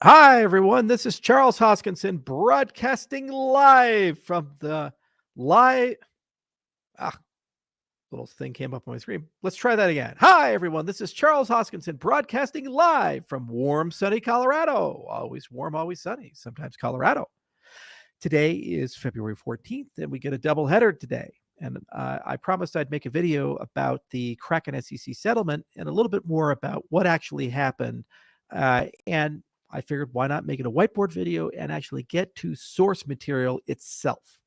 Hi, everyone. This is Charles Hoskinson broadcasting live from the live. Little thing came up on my screen. Let's try that again. Hi, everyone. This is Charles Hoskinson broadcasting live from warm, sunny Colorado. Always warm, always sunny, sometimes Colorado. Today is February 14th, and we get a double header today. And I promised I'd make a video about the Kraken SEC settlement and a little bit more about what actually happened. And I figured why not make it a whiteboard video and actually get to source material itself.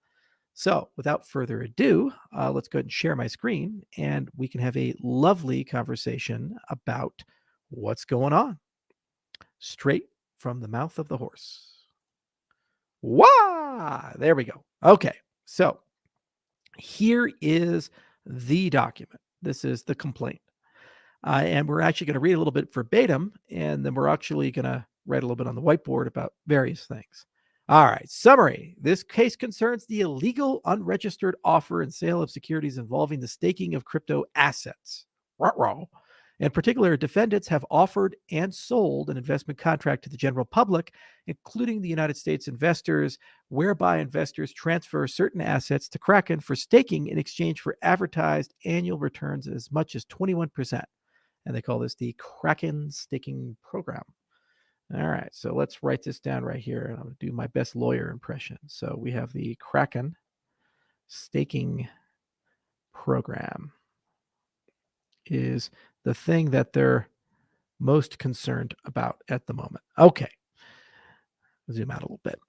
So without further ado, let's go ahead and share my screen and we can have a lovely conversation about what's going on. Straight from the mouth of the horse. Wah! There we go. Okay, so here is the document. This is the complaint. And we're actually going to read a little bit verbatim, and then we're actually going to write a little bit on the whiteboard about various things. All right, summary. This case concerns the illegal, unregistered offer and sale of securities involving the staking of crypto assets. Ruh-roh. In particular, defendants have offered and sold an investment contract to the general public, including the United States investors, whereby investors transfer certain assets to Kraken for staking in exchange for advertised annual returns as much as 21%. And they call this the Kraken staking program. All right, so let's write this down right here. And I'm going to do my best lawyer impression. So we have the Kraken staking program is the thing that they're most concerned about at the moment. Okay, zoom out a little bit.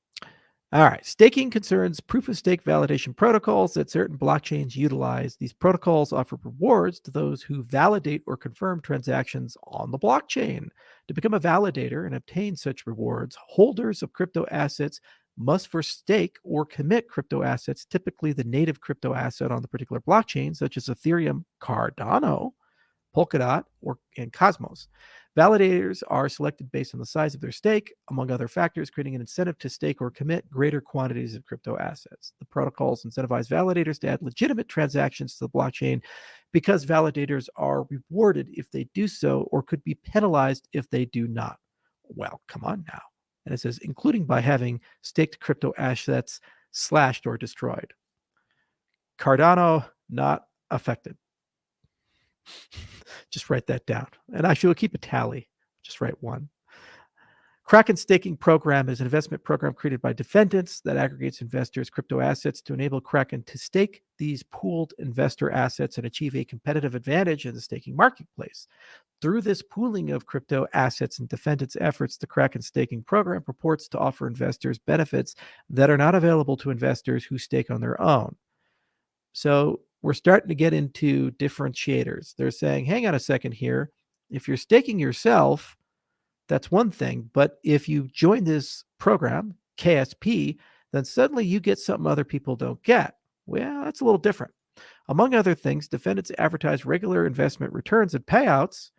All right, staking concerns proof-of-stake validation protocols that certain blockchains utilize. These protocols offer rewards to those who validate or confirm transactions on the blockchain. To become a validator and obtain such rewards, holders of crypto assets must first stake or commit crypto assets, typically the native crypto asset on the particular blockchain, such as Ethereum, Cardano, Polkadot, and Cosmos. Validators are selected based on the size of their stake, among other factors, creating an incentive to stake or commit greater quantities of crypto assets. The protocols incentivize validators to add legitimate transactions to the blockchain because validators are rewarded if they do so or could be penalized if they do not. Well, come on now. And it says, including by having staked crypto assets slashed or destroyed. Cardano not affected. Just write that down. And actually, we'll keep a tally. Just write one. Kraken staking program is an investment program created by defendants that aggregates investors' crypto assets to enable Kraken to stake these pooled investor assets and achieve a competitive advantage in the staking marketplace. Through this pooling of crypto assets and defendants' efforts, the Kraken staking program purports to offer investors benefits that are not available to investors who stake on their own. So we're starting to get into differentiators. They're saying, hang on a second here. If you're staking yourself, that's one thing. But if you join this program, KSP, then suddenly you get something other people don't get. Well, that's a little different. Among other things, defendants advertise regular investment returns and payouts,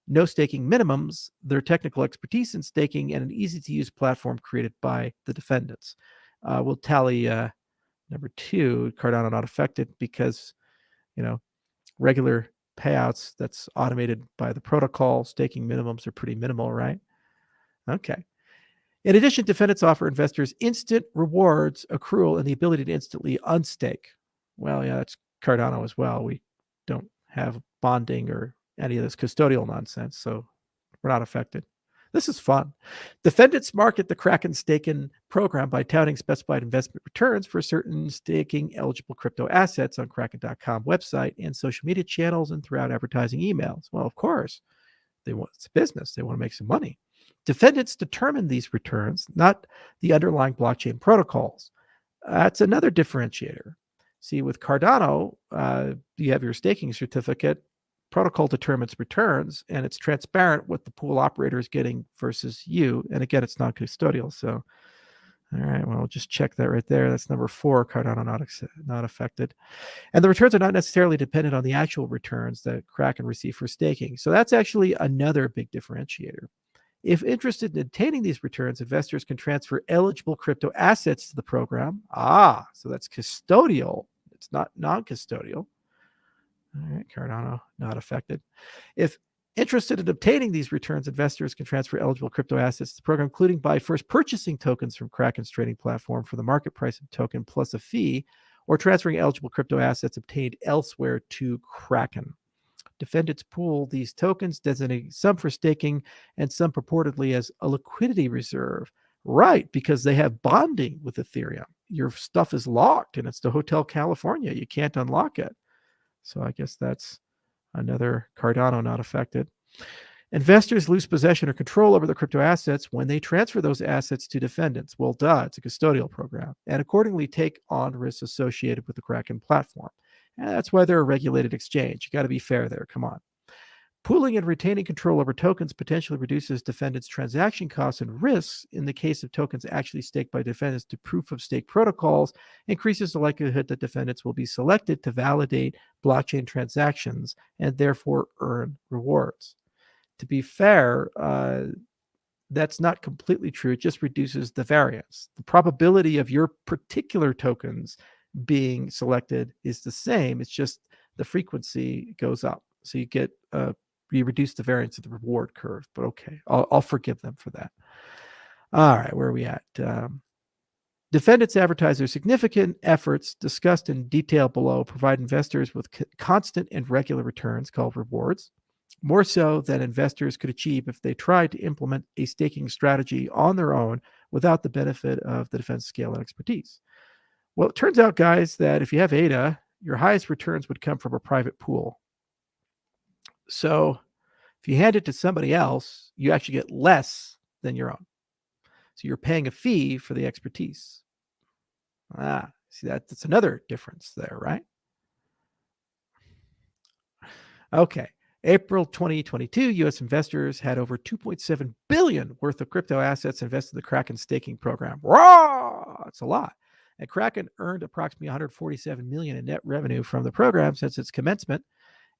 no staking minimums, their technical expertise in staking, and an easy-to-use platform created by the defendants. We'll tally number 2, Cardano not affected because, regular payouts that's automated by the protocol. Staking minimums are pretty minimal, right? Okay. In addition, defendants offer investors instant rewards, accrual, and the ability to instantly unstake. Well, yeah, that's Cardano as well. We don't have bonding or any of this custodial nonsense, so we're not affected. This is fun. Defendants market the Kraken staking program by touting specified investment returns for certain staking eligible crypto assets on Kraken.com website and social media channels and throughout advertising emails. Well, of course, it's a business. They want to make some money. Defendants determine these returns, not the underlying blockchain protocols. That's another differentiator. See, with Cardano, you have your staking certificate. Protocol determines returns, and it's transparent what the pool operator is getting versus you. And again, it's non-custodial. So, all right, well, just check that right there. That's number 4, Cardano not affected. And the returns are not necessarily dependent on the actual returns that Kraken receive for staking. So that's actually another big differentiator. If interested in obtaining these returns, investors can transfer eligible crypto assets to the program. So that's custodial. It's not non-custodial. All right, Cardano not affected. If Interested in obtaining these returns, investors can transfer eligible crypto assets to the program, including by first purchasing tokens from Kraken's trading platform for the market price of the token plus a fee, or transferring eligible crypto assets obtained elsewhere to Kraken. Defendants pool these tokens, designating some for staking and some purportedly as a liquidity reserve. Right, because they have bonding with Ethereum. Your stuff is locked and it's the Hotel California. You can't unlock it. So I guess that's another Cardano not affected. Investors lose possession or control over the crypto assets when they transfer those assets to defendants. Well, duh, it's a custodial program, and accordingly take on risks associated with the Kraken platform. And that's why they're a regulated exchange. You got to be fair there. Come on. Pooling and retaining control over tokens potentially reduces defendants' transaction costs and risks in the case of tokens actually staked by defendants to proof-of-stake protocols, increases the likelihood that defendants will be selected to validate blockchain transactions and therefore earn rewards. To be fair, that's not completely true. It just reduces the variance. The probability of your particular tokens being selected is the same. It's just the frequency goes up. So you reduce the variance of the reward curve. But okay, I'll forgive them for that. All right, where are we at? Defendants advertise their significant efforts discussed in detail below provide investors with constant and regular returns called rewards, more so than investors could achieve if they tried to implement a staking strategy on their own without the benefit of the defense scale and expertise. Well, it turns out, guys, that if you have ADA, your highest returns would come from a private pool. So if you hand it to somebody else, you actually get less than your own. So you're paying a fee for the expertise. See, that's another difference there, right? Okay. April 2022, U.S. investors had over $2.7 billion worth of crypto assets invested in the Kraken staking program. Raw! That's a lot. And Kraken earned approximately $147 million in net revenue from the program since its commencement.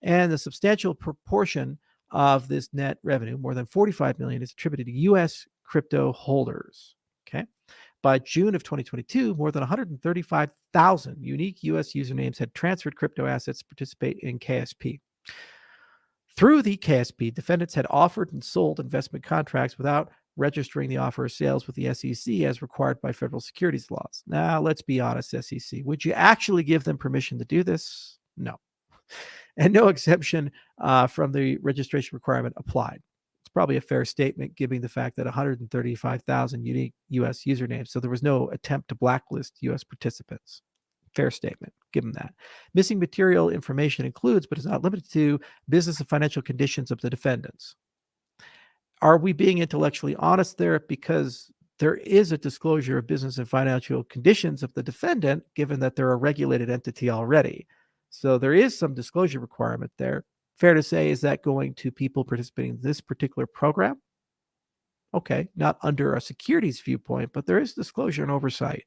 And the substantial proportion of this net revenue, more than $45 million, is attributed to U.S. crypto holders. Okay. By June of 2022, more than 135,000 unique U.S. usernames had transferred crypto assets to participate in KSP. Through the KSP, defendants had offered and sold investment contracts without registering the offer of sales with the SEC as required by federal securities laws. Now, let's be honest, SEC. Would you actually give them permission to do this? No. And no exemption from the registration requirement applied. It's probably a fair statement given the fact that 135,000 unique U.S. usernames, so there was no attempt to blacklist U.S. participants. Fair statement. Give them that. Missing material information includes, but is not limited to, business and financial conditions of the defendants. Are we being intellectually honest there? Because there is a disclosure of business and financial conditions of the defendant, given that they're a regulated entity already. So there is some disclosure requirement there. Fair to say, is that going to people participating in this particular program? Okay, not under a securities viewpoint, but there is disclosure and oversight.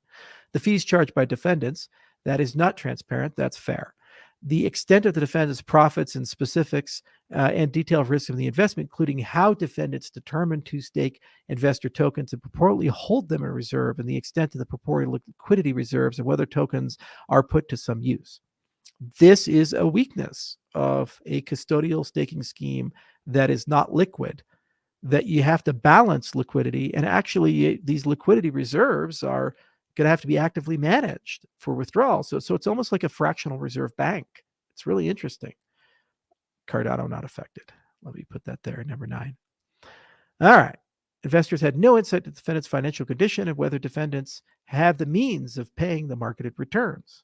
The fees charged by defendants, that is not transparent. That's fair. The extent of the defendant's profits and specifics and detailed risks of the investment, including how defendants determine to stake investor tokens and purportedly hold them in reserve, and the extent of the purported liquidity reserves and whether tokens are put to some use. This is a weakness of a custodial staking scheme that is not liquid, that you have to balance liquidity. And actually, these liquidity reserves are going to have to be actively managed for withdrawal. So it's almost like a fractional reserve bank. It's really interesting. Cardano not affected. Let me put that there, number 9. All right. Investors had no insight to the defendant's financial condition and whether defendants have the means of paying the marketed returns.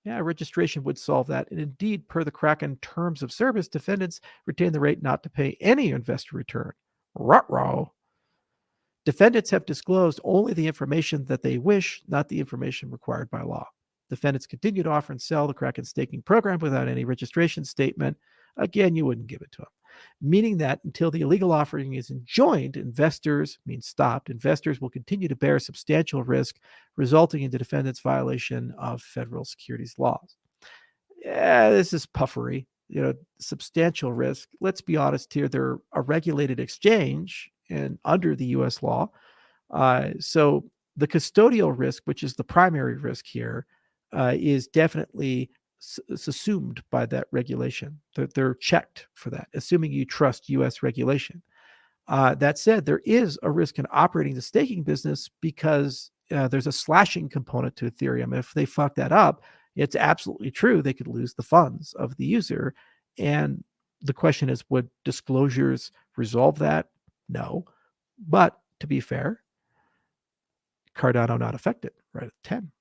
Yeah, registration would solve that. And indeed, per the Kraken terms of service, defendants retain the right not to pay any investor return. Ruh-roh. Defendants have disclosed only the information that they wish, not the information required by law. Defendants continue to offer and sell the Kraken staking program without any registration statement. Again, you wouldn't give it to them. Meaning that until the illegal offering is enjoined, stopped, investors will continue to bear substantial risk, resulting in the defendant's violation of federal securities laws. Yeah, this is puffery. Substantial risk. Let's be honest here. They're a regulated exchange and under the U.S. law. So the custodial risk, which is the primary risk here, is definitely it's assumed by that regulation. They're checked for that, assuming you trust U.S. regulation. That said, there is a risk in operating the staking business because there's a slashing component to Ethereum. If they fuck that up, it's absolutely true they could lose the funds of the user. And the question is, would disclosures resolve that? No. But to be fair, Cardano not affected, right at 10.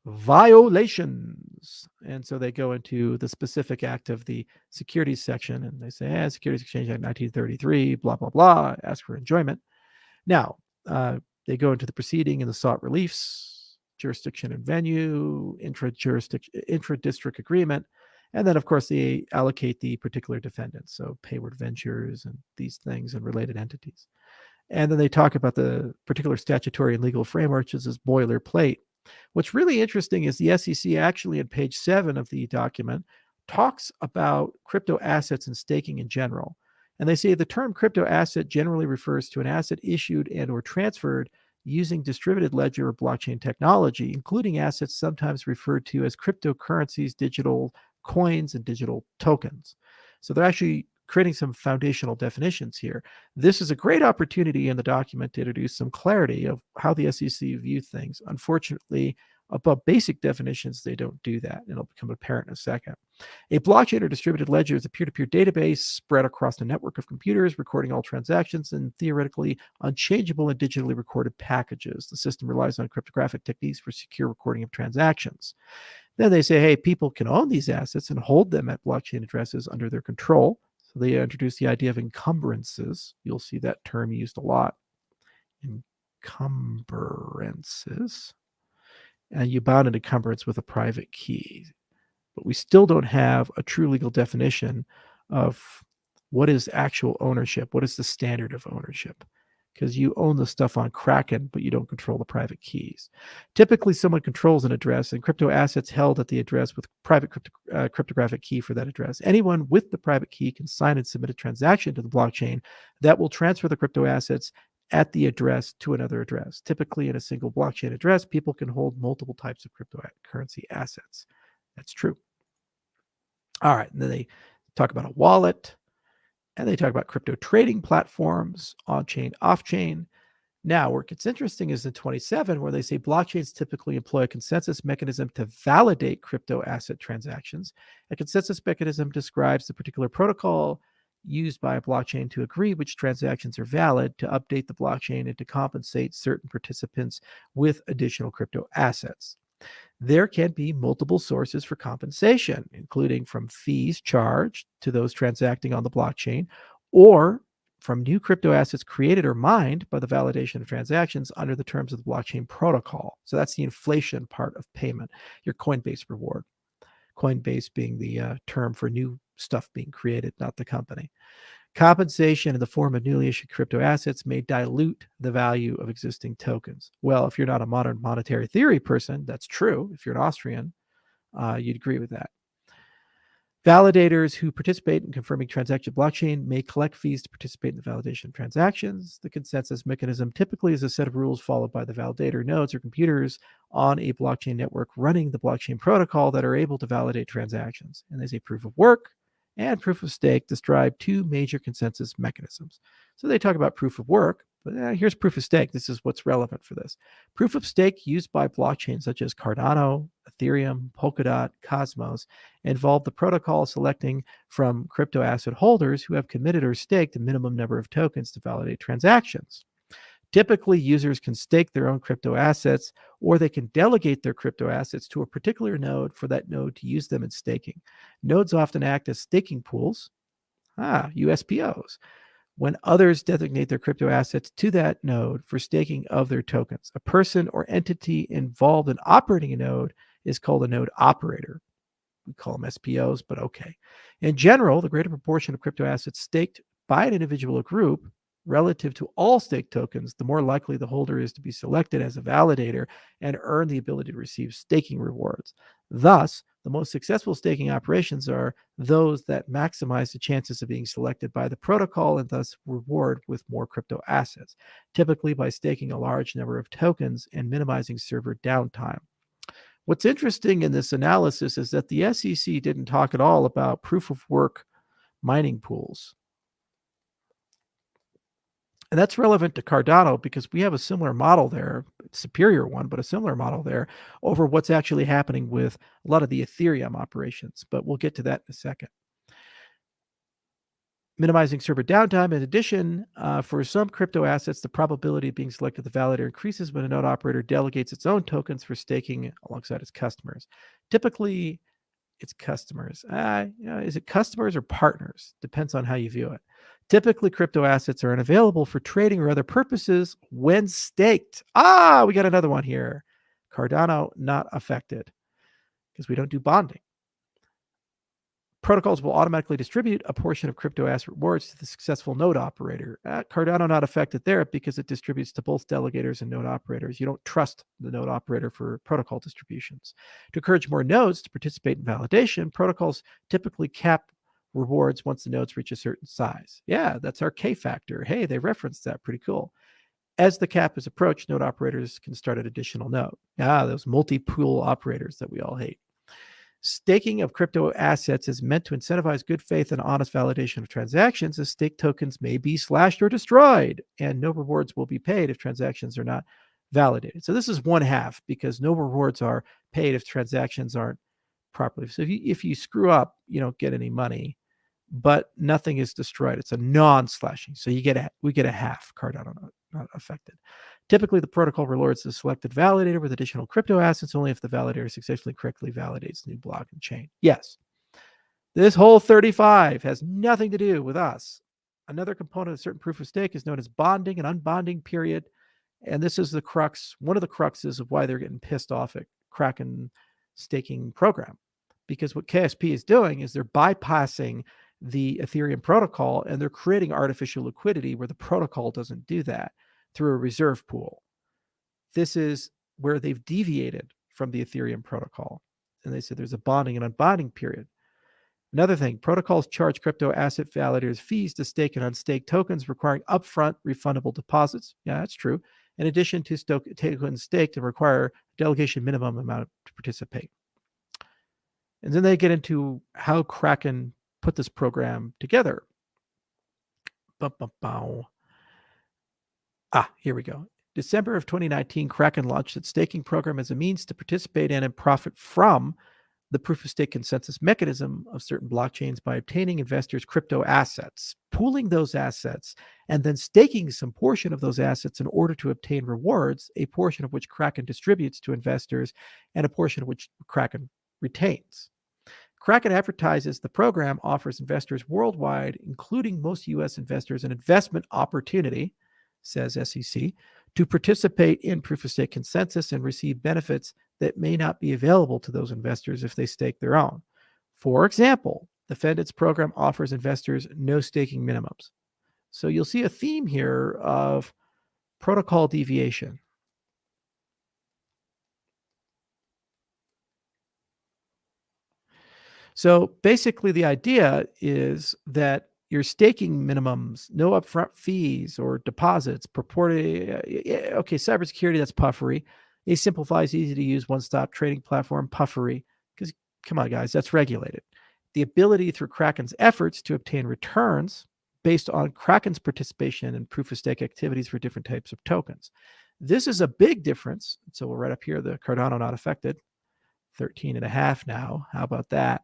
Violations. And so they go into the specific act of the securities section and they say, Securities Exchange Act 1933, blah, blah, blah, ask for enjoyment. Now, they go into the proceeding and the sought reliefs, jurisdiction and venue, intra-district agreement, and then, of course, they allocate the particular defendants, so Payward Ventures and these things and related entities. And then they talk about the particular statutory and legal framework, which is boilerplate. What's really interesting is the SEC actually on page 7 of the document talks about crypto assets and staking in general. And they say the term crypto asset generally refers to an asset issued and or transferred using distributed ledger or blockchain technology, including assets sometimes referred to as cryptocurrencies, digital coins, and digital tokens. So they're actually creating some foundational definitions here. This is a great opportunity in the document to introduce some clarity of how the SEC view things. Unfortunately, above basic definitions, they don't do that. It'll become apparent in a second. A blockchain or distributed ledger is a peer-to-peer database spread across a network of computers, recording all transactions in theoretically unchangeable and digitally recorded packages. The system relies on cryptographic techniques for secure recording of transactions. Then they say, hey, people can own these assets and hold them at blockchain addresses under their control. So they introduce the idea of encumbrances. You'll see that term used a lot. Encumbrances. And you bound an encumbrance with a private key. But we still don't have a true legal definition of what is actual ownership. What is the standard of ownership? Because you own the stuff on Kraken, but you don't control the private keys. Typically, someone controls an address, and crypto assets held at the address with private cryptographic key for that address. Anyone with the private key can sign and submit a transaction to the blockchain that will transfer the crypto assets at the address to another address. Typically, in a single blockchain address, people can hold multiple types of cryptocurrency assets. That's true. All right, and then they talk about a wallet. And they talk about crypto trading platforms, on-chain, off-chain. Now, where it gets interesting is in 27, where they say blockchains typically employ a consensus mechanism to validate crypto asset transactions. A consensus mechanism describes the particular protocol used by a blockchain to agree which transactions are valid, to update the blockchain, and to compensate certain participants with additional crypto assets. There can be multiple sources for compensation, including from fees charged to those transacting on the blockchain, or from new crypto assets created or mined by the validation of transactions under the terms of the blockchain protocol. So that's the inflation part of payment, your Coinbase reward. Coinbase being the term for new stuff being created, not the company. Compensation in the form of newly issued crypto assets may dilute the value of existing tokens. Well, if you're not a modern monetary theory person, that's true. If you're an Austrian, you'd agree with that. Validators who participate in confirming transaction blockchain may collect fees to participate in the validation of transactions. The consensus mechanism typically is a set of rules followed by the validator nodes or computers on a blockchain network running the blockchain protocol that are able to validate transactions. And there's a proof of work and proof of stake describe two major consensus mechanisms. So they talk about proof of work, but here's proof of stake. This is what's relevant for this. Proof of stake used by blockchains such as Cardano, Ethereum, Polkadot, Cosmos involve the protocol selecting from crypto asset holders who have committed or staked a minimum number of tokens to validate transactions. Typically, users can stake their own crypto assets, or they can delegate their crypto assets to a particular node for that node to use them in staking. Nodes often act as staking pools, USPOs, when others designate their crypto assets to that node for staking of their tokens. A person or entity involved in operating a node is called a node operator. We call them SPOs, but okay. In general, the greater proportion of crypto assets staked by an individual or group relative to all stake tokens, the more likely the holder is to be selected as a validator and earn the ability to receive staking rewards. Thus, the most successful staking operations are those that maximize the chances of being selected by the protocol and thus reward with more crypto assets, typically by staking a large number of tokens and minimizing server downtime. What's interesting in this analysis is that the SEC didn't talk at all about proof of work mining pools. And that's relevant to Cardano because we have a similar model there, superior one, but a similar model there over what's actually happening with a lot of the Ethereum operations. But we'll get to that in a second. Minimizing server downtime. In addition, for some crypto assets, the probability of being selected the validator increases when a node operator delegates its own tokens for staking alongside its customers. Typically, it's customers. Is it customers or partners? Depends on how you view it. Typically, crypto assets are unavailable for trading or other purposes when staked. We got another one here. Cardano not affected because we don't do bonding. Protocols will automatically distribute a portion of crypto asset rewards to the successful node operator. Cardano not affected there because it distributes to both delegators and node operators. You don't trust the node operator for protocol distributions. To encourage more nodes to participate in validation, protocols typically cap rewards once the nodes reach a certain size. Yeah, that's our K factor. Hey, they referenced that. Pretty cool. As the cap is approached, node operators can start an additional node. Those multi-pool operators that we all hate. Staking of crypto assets is meant to incentivize good faith and honest validation of transactions, as stake tokens may be slashed or destroyed, and no rewards will be paid if transactions are not validated. So this is one half because no rewards are paid if transactions aren't properly. So if you screw up, you don't get any money, but nothing is destroyed. It's a non-slashing. So we get a half. Cardano not affected. Typically, the protocol rewards the selected validator with additional crypto assets only if the validator successfully correctly validates the new block and chain. Yes, this whole 35 has nothing to do with us. Another component of certain proof of stake is known as bonding and unbonding period. And this is the crux, one of the cruxes of why they're getting pissed off at Kraken staking program. Because what KSP is doing is they're bypassing the Ethereum protocol and they're creating artificial liquidity where the protocol doesn't do that through a reserve pool. This is where they've deviated from the Ethereum protocol. And they said there's a bonding and unbonding period. Another thing, protocols charge crypto asset validators fees to stake and unstake tokens, requiring upfront refundable deposits. Yeah, that's true. In addition to tokens staked and require a delegation minimum amount to participate. And then they get into how Kraken put this program together. Here we go. December of 2019, Kraken launched its staking program as a means to participate in and profit from the proof of stake consensus mechanism of certain blockchains by obtaining investors' crypto assets, pooling those assets, and then staking some portion of those assets in order to obtain rewards, a portion of which Kraken distributes to investors and a portion of which Kraken retains. Kraken advertises the program offers investors worldwide, including most U.S. investors, an investment opportunity, says SEC, to participate in proof of stake consensus and receive benefits that may not be available to those investors if they stake their own. For example, the Defendants program offers investors no staking minimums. So you'll see a theme here of protocol deviation. So basically the idea is that your staking minimums, no upfront fees or deposits, cybersecurity, that's puffery. A simplifies, easy to use, one-stop trading platform, puffery, because come on guys, that's regulated. The ability through Kraken's efforts to obtain returns based on Kraken's participation in proof of stake activities for different types of tokens. This is a big difference. So we'll write up here the Cardano not affected, 13.5 now. How about that?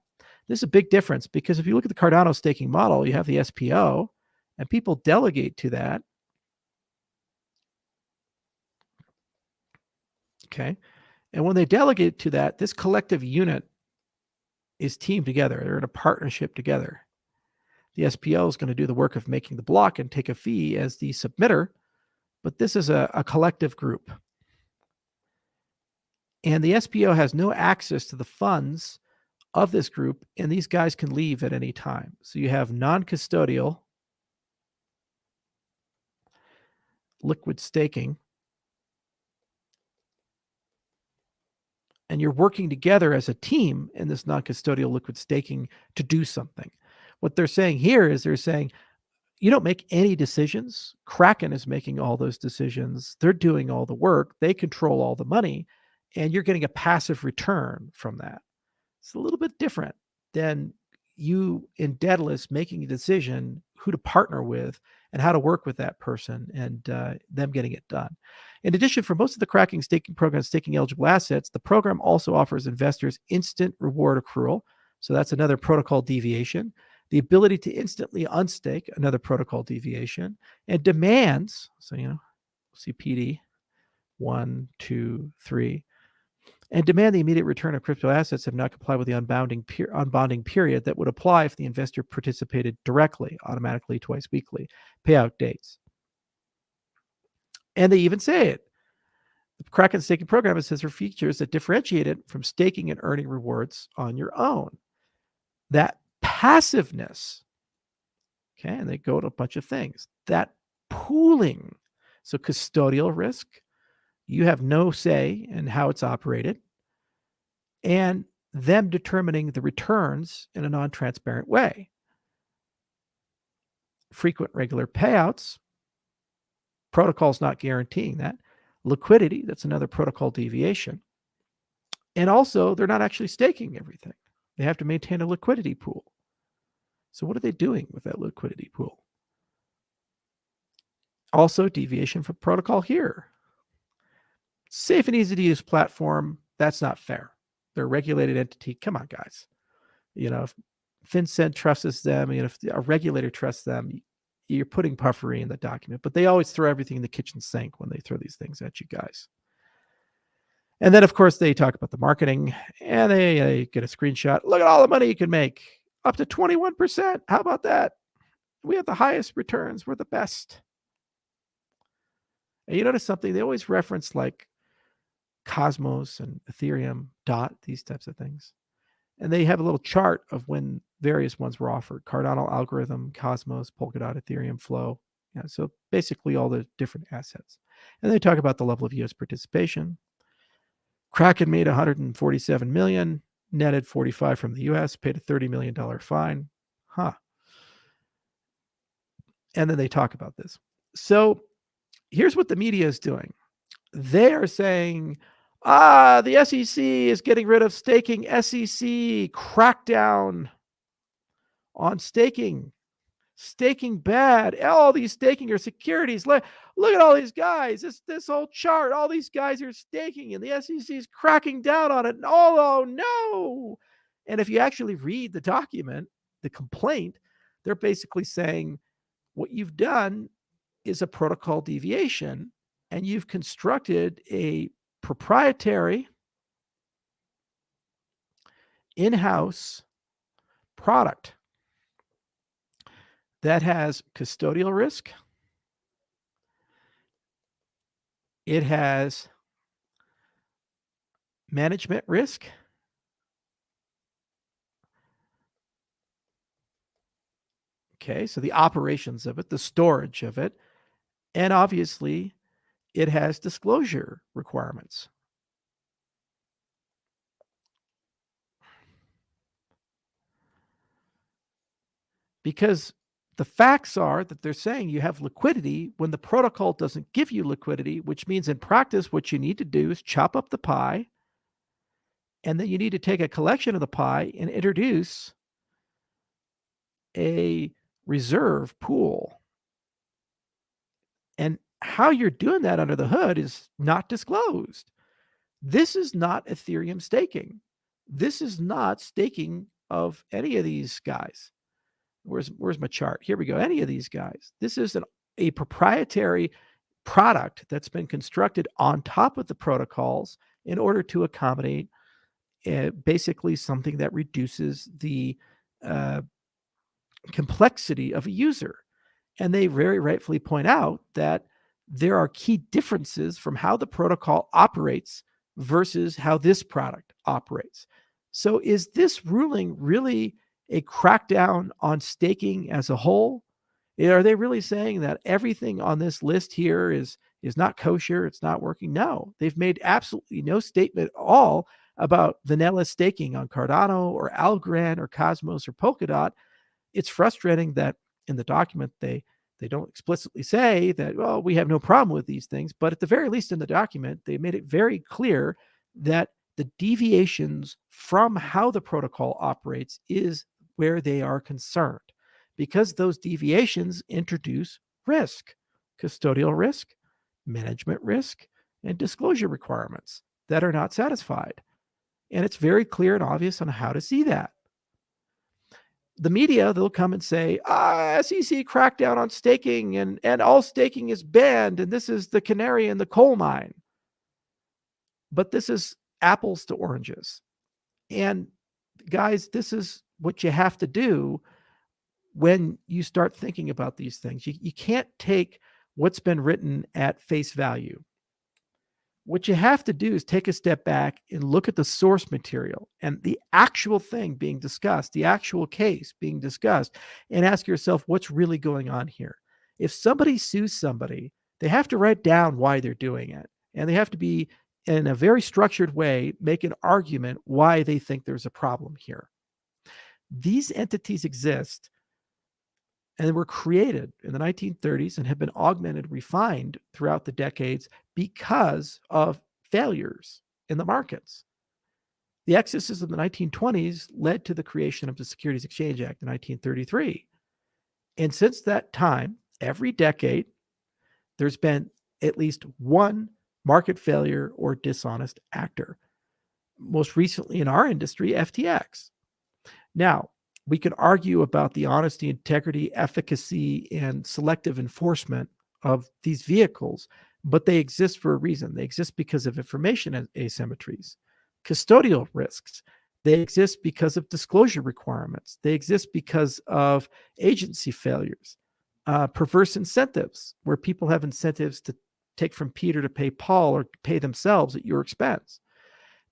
This is a big difference because if you look at the Cardano staking model, you have the SPO and people delegate to that. Okay. And when they delegate to that, this collective unit is teamed together. They're in a partnership together. The SPO is going to do the work of making the block and take a fee as the submitter, but this is a collective group. And the SPO has no access to the funds of this group, and these guys can leave at any time. So you have non-custodial, liquid staking, and you're working together as a team in this non-custodial liquid staking to do something. What they're saying here is they're saying, you don't make any decisions. Kraken is making all those decisions. They're doing all the work. They control all the money. and you're getting a passive return from that. It's a little bit different than you in Daedalus making a decision who to partner with and how to work with that person and them getting it done. In addition, for most of the Kraken staking programs staking eligible assets, the program also offers investors instant reward accrual. So that's another protocol deviation. The ability to instantly unstake, another protocol deviation, and demands. So, see PD 1, 2, 3. And demand the immediate return of crypto assets have not complied with the unbonding period that would apply if the investor participated directly, automatically, twice weekly, payout dates. And they even say it. The Kraken staking program says there are features that differentiate it from staking and earning rewards on your own. That passiveness, okay, and they go to a bunch of things. That pooling, so custodial risk, you have no say in how it's operated, and them determining the returns in a non-transparent way. Frequent regular payouts, protocols not guaranteeing that. Liquidity, that's another protocol deviation. And also, they're not actually staking everything. They have to maintain a liquidity pool. So what are they doing with that liquidity pool? Also, deviation from protocol here. Safe and easy to use platform, that's not fair. They're a regulated entity. Come on, guys. If FinCEN trusts them, if a regulator trusts them, you're putting puffery in the document. But they always throw everything in the kitchen sink when they throw these things at you guys. And then, of course, they talk about the marketing, and they get a screenshot. Look at all the money you can make. Up to 21%. How about that? We have the highest returns. We're the best. And you notice something? They always reference like Cosmos and Ethereum, DOT, these types of things. And they have a little chart of when various ones were offered. Cardano algorithm, Cosmos, Polkadot, Ethereum, Flow. Yeah, so basically all the different assets. And they talk about the level of US participation. Kraken made $147 million, netted 45 from the US, paid a $30 million fine. And then they talk about this. So here's what the media is doing. They are saying, the SEC is getting rid of staking. SEC crackdown on staking. Staking bad. All these staking are securities. Look at all these guys. This whole chart. All these guys are staking, and the SEC is cracking down on it. Oh no! And if you actually read the document, the complaint, they're basically saying what you've done is a protocol deviation, and you've constructed a proprietary in-house product that has custodial risk. It has management risk. Okay, so the operations of it, the storage of it, and obviously it has disclosure requirements. Because the facts are that they're saying you have liquidity when the protocol doesn't give you liquidity, which means in practice, what you need to do is chop up the pie, and then you need to take a collection of the pie and introduce a reserve pool. And how you're doing that under the hood is not disclosed. This is not Ethereum staking. This is not staking of any of these guys. Where's my chart? Here we go. Any of these guys. This is a proprietary product that's been constructed on top of the protocols in order to accommodate basically something that reduces the complexity of a user. And they very rightfully point out that there are key differences from how the protocol operates versus how this product operates. So is this ruling really a crackdown on staking as a whole? Are they really saying that everything on this list here is not kosher, it's not working? No, they've made absolutely no statement at all about vanilla staking on Cardano or Algorand or Cosmos or Polkadot. It's frustrating that in the document they don't explicitly say that, well, we have no problem with these things, but at the very least in the document, they made it very clear that the deviations from how the protocol operates is where they are concerned, because those deviations introduce risk, custodial risk, management risk, and disclosure requirements that are not satisfied. And it's very clear and obvious on how to see that. The media, they'll come and say, SEC crackdown on staking and all staking is banned, and this is the canary in the coal mine. But this is apples to oranges. And guys, this is what you have to do when you start thinking about these things. You can't take what's been written at face value. What you have to do is take a step back and look at the source material and the actual thing being discussed, the actual case being discussed, and ask yourself, what's really going on here? If somebody sues somebody, they have to write down why they're doing it. And they have to be, in a very structured way, make an argument why they think there's a problem here. These entities exist and were created in the 1930s and have been augmented, refined throughout the decades because of failures in the markets. The excesses of the 1920s led to the creation of the Securities Exchange Act in 1933. And since that time, every decade, there's been at least one market failure or dishonest actor. Most recently in our industry, FTX. Now, we can argue about the honesty, integrity, efficacy, and selective enforcement of these vehicles, but they exist for a reason. They exist because of information asymmetries, custodial risks. They exist because of disclosure requirements. They exist because of agency failures, perverse incentives, where people have incentives to take from Peter to pay Paul or pay themselves at your expense.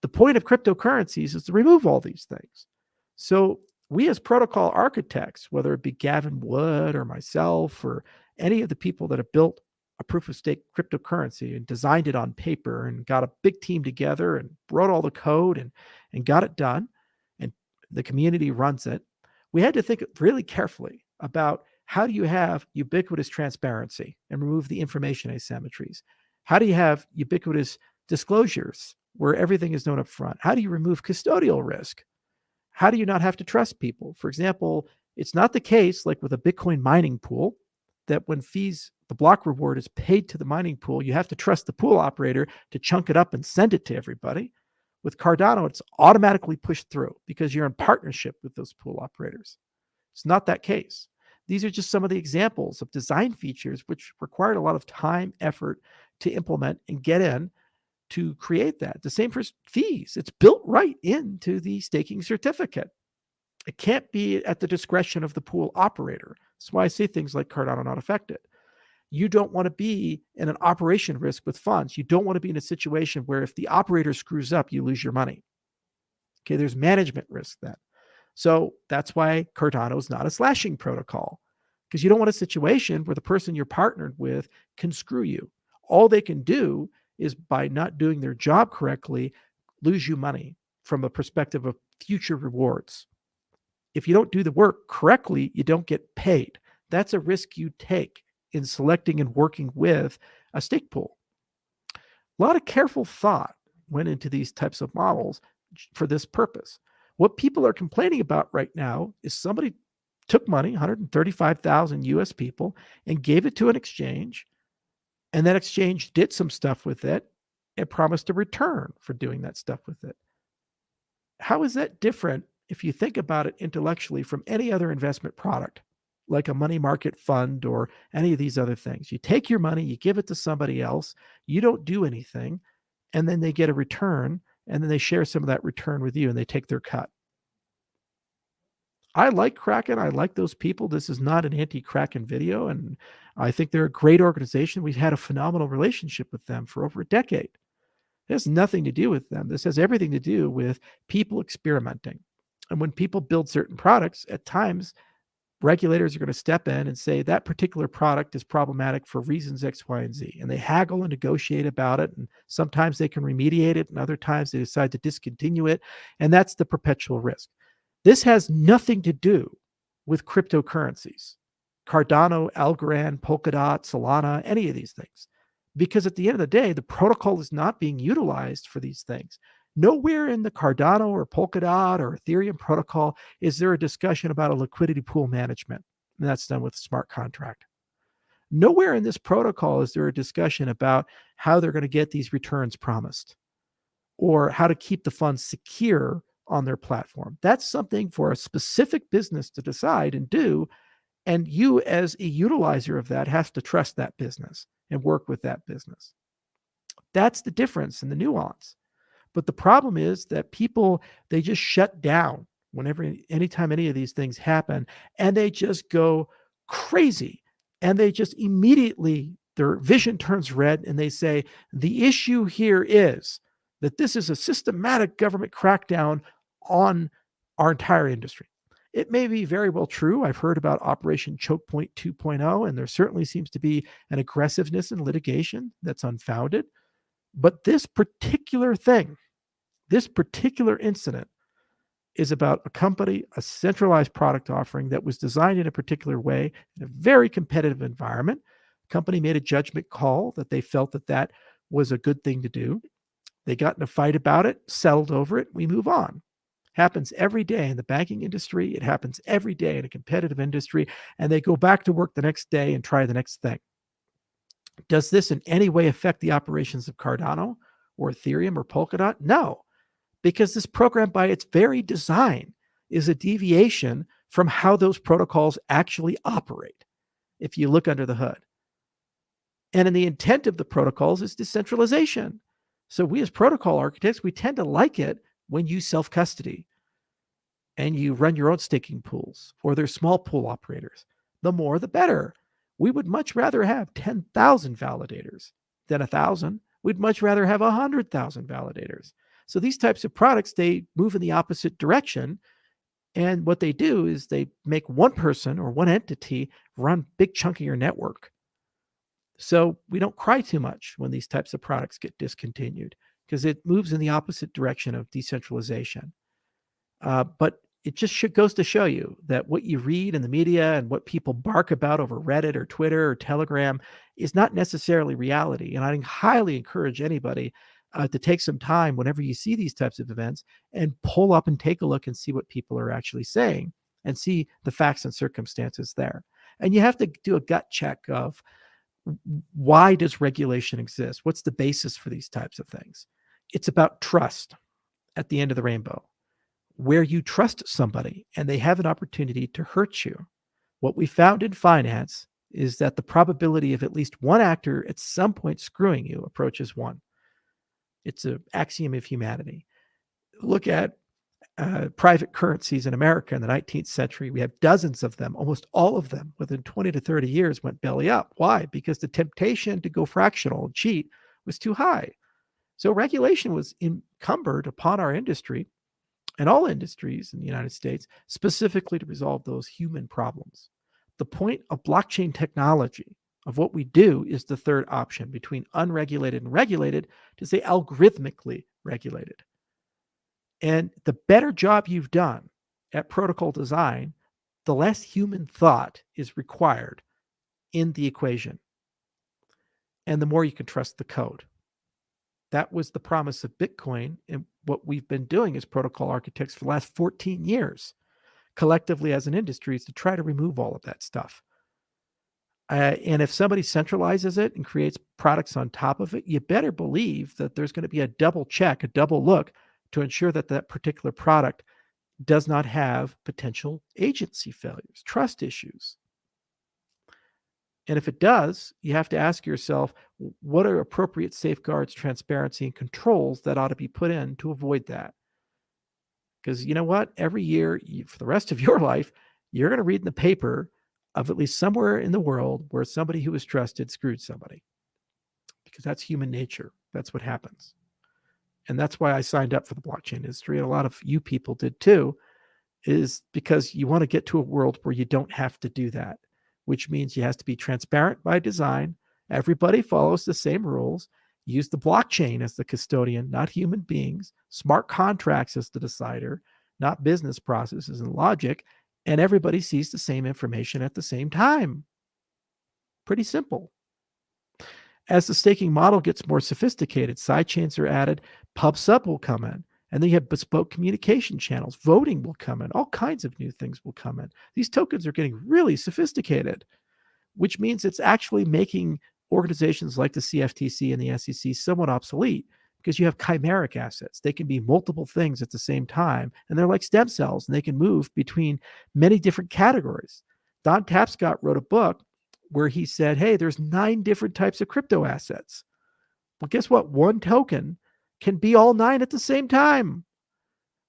The point of cryptocurrencies is to remove all these things. So we as protocol architects, whether it be Gavin Wood or myself or any of the people that have built a proof of stake cryptocurrency and designed it on paper and got a big team together and wrote all the code and got it done, and the community runs it, we had to think really carefully about how do you have ubiquitous transparency and remove the information asymmetries? How do you have ubiquitous disclosures where everything is known up front? How do you remove custodial risk? How do you not have to trust people? For example, it's not the case like with a Bitcoin mining pool that when fees, the block reward is paid to the mining pool, you have to trust the pool operator to chunk it up and send it to everybody. With Cardano, it's automatically pushed through because you're in partnership with those pool operators. It's not that case. These are just some of the examples of design features which required a lot of time, effort to implement and get in to create that. The same for fees. It's built right into the staking certificate. It can't be at the discretion of the pool operator. That's why I say things like Cardano not affected. You don't want to be in an operation risk with funds. You don't want to be in a situation where if the operator screws up, you lose your money. Okay, there's management risk then. So that's why Cardano is not a slashing protocol, because you don't want a situation where the person you're partnered with can screw you. All they can do is, by not doing their job correctly, lose you money from a perspective of future rewards. If you don't do the work correctly, you don't get paid. That's a risk you take in selecting and working with a stake pool. A lot of careful thought went into these types of models for this purpose. What people are complaining about right now is somebody took money, 135,000 US people, and gave it to an exchange, and that exchange did some stuff with it and promised a return for doing that stuff with it. How is that different, if you think about it intellectually, from any other investment product, like a money market fund or any of these other things? You take your money, you give it to somebody else, you don't do anything, and then they get a return, and then they share some of that return with you, and they take their cut. I like Kraken. I like those people. This is not an anti-Kraken video, and I think they're a great organization. We've had a phenomenal relationship with them for over a decade. It has nothing to do with them. This has everything to do with people experimenting. And when people build certain products, at times, regulators are going to step in and say that particular product is problematic for reasons X, Y, and Z. And they haggle and negotiate about it. And sometimes they can remediate it, and other times they decide to discontinue it. And that's the perpetual risk. This has nothing to do with cryptocurrencies, Cardano, Algorand, Polkadot, Solana, any of these things. because at the end of the day, the protocol is not being utilized for these things. Nowhere in the Cardano or Polkadot or Ethereum protocol is there a discussion about a liquidity pool management. And that's done with a smart contract. Nowhere in this protocol is there a discussion about how they're going to get these returns promised or how to keep the funds secure on their platform. That's something for a specific business to decide and do. And you, as a utilizer of that, have to trust that business and work with that business. That's the difference and the nuance. But the problem is that people, they just shut down anytime any of these things happen, and they just go crazy. And they just immediately, their vision turns red, and they say, the issue here is that this is a systematic government crackdown on our entire industry. It may be very well true. I've heard about Operation Choke Point 2.0, and there certainly seems to be an aggressiveness in litigation that's unfounded. But this particular thing, this particular incident, is about a company, a centralized product offering that was designed in a particular way in a very competitive environment. The company made a judgment call that they felt that that was a good thing to do. They got in a fight about it, settled over it, we move on. Happens every day in the banking industry. It happens every day in a competitive industry, and they go back to work the next day and try the next thing. Does this in any way affect the operations of Cardano or Ethereum or Polkadot? No, because this program by its very design is a deviation from how those protocols actually operate, if you look under the hood. And in the intent of the protocols is decentralization. So we as protocol architects, we tend to like it when you self-custody and you run your own staking pools, or there's small pool operators. The more, the better. We would much rather have 10,000 validators than 1,000. We'd much rather have 100,000 validators. So these types of products, they move in the opposite direction. And what they do is they make one person or one entity run big chunk of your network. So we don't cry too much when these types of products get discontinued, because it moves in the opposite direction of decentralization. But it just goes to show you that what you read in the media and what people bark about over Reddit or Twitter or Telegram is not necessarily reality. And I highly encourage anybody to take some time whenever you see these types of events and pull up and take a look and see what people are actually saying and see the facts and circumstances there. And you have to do a gut check of, why does regulation exist? What's the basis for these types of things? It's about trust at the end of the rainbow, where you trust somebody and they have an opportunity to hurt you. What we found in finance is that the probability of at least one actor at some point screwing you approaches 1. It's an axiom of humanity. Look at private currencies in America in the 19th century. We have dozens of them. Almost all of them within 20 to 30 years went belly up. Why? Because the temptation to go fractional and cheat was too high. So regulation was incumbent upon our industry and all industries in the United States, specifically to resolve those human problems. The point of blockchain technology, of what we do, is the third option between unregulated and regulated, to say algorithmically regulated. And the better job you've done at protocol design, the less human thought is required in the equation. And the more you can trust the code. That was the promise of Bitcoin, and what we've been doing as protocol architects for the last 14 years, collectively as an industry, is to try to remove all of that stuff. And if somebody centralizes it and creates products on top of it, you better believe that there's going to be a double check, a double look, to ensure that that particular product does not have potential agency failures, trust issues. And if it does, you have to ask yourself, what are appropriate safeguards, transparency, and controls that ought to be put in to avoid that? Because you know what? Every year, for the rest of your life, you're going to read in the paper of at least somewhere in the world where somebody who was trusted screwed somebody. Because that's human nature. That's what happens. And that's why I signed up for the blockchain industry, and a lot of you people did too, is because you want to get to a world where you don't have to do that, which means you have to be transparent by design. Everybody follows the same rules. Use the blockchain as the custodian, not human beings. Smart contracts as the decider, not business processes and logic. And everybody sees the same information at the same time. Pretty simple. As the staking model gets more sophisticated, sidechains are added, PubSub will come in, and then you have bespoke communication channels, voting will come in, all kinds of new things will come in. These tokens are getting really sophisticated, which means it's actually making organizations like the CFTC and the SEC somewhat obsolete because you have chimeric assets. They can be multiple things at the same time, and they're like stem cells, and they can move between many different categories. Don Tapscott wrote a book where he said, hey, there's 9 different types of crypto assets. Well, guess what? One token can be all 9 at the same time.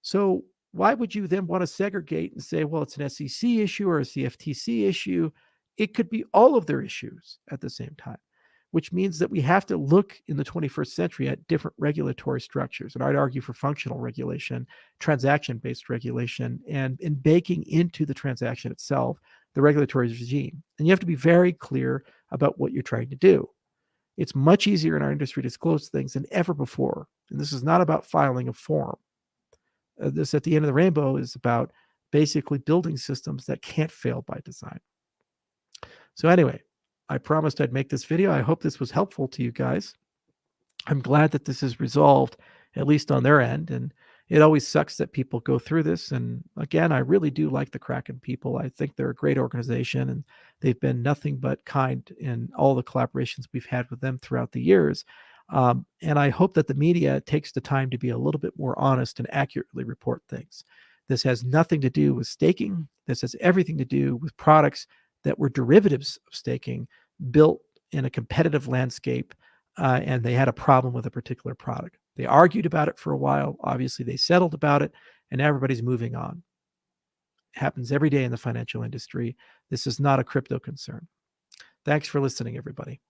So why would you then want to segregate and say, well, it's an SEC issue or a CFTC issue? It could be all of their issues at the same time, which means that we have to look in the 21st century at different regulatory structures. And I'd argue for functional regulation, transaction-based regulation, and in baking into the transaction itself, the regulatory regime. And you have to be very clear about what you're trying to do. It's much easier in our industry to disclose things than ever before. And this is not about filing a form. This at the end of the rainbow is about basically building systems that can't fail by design. So anyway, I promised I'd make this video. I hope this was helpful to you guys. I'm glad that this is resolved, at least on their end. And it always sucks that people go through this. And again, I really do like the Kraken people. I think they're a great organization, and they've been nothing but kind in all the collaborations we've had with them throughout the years. And I hope that the media takes the time to be a little bit more honest and accurately report things. This has nothing to do with staking. This has everything to do with products that were derivatives of staking built in a competitive landscape, and they had a problem with a particular product. They argued about it for a while. Obviously, they settled about it, and everybody's moving on. It happens every day in the financial industry. This is not a crypto concern. Thanks for listening, everybody.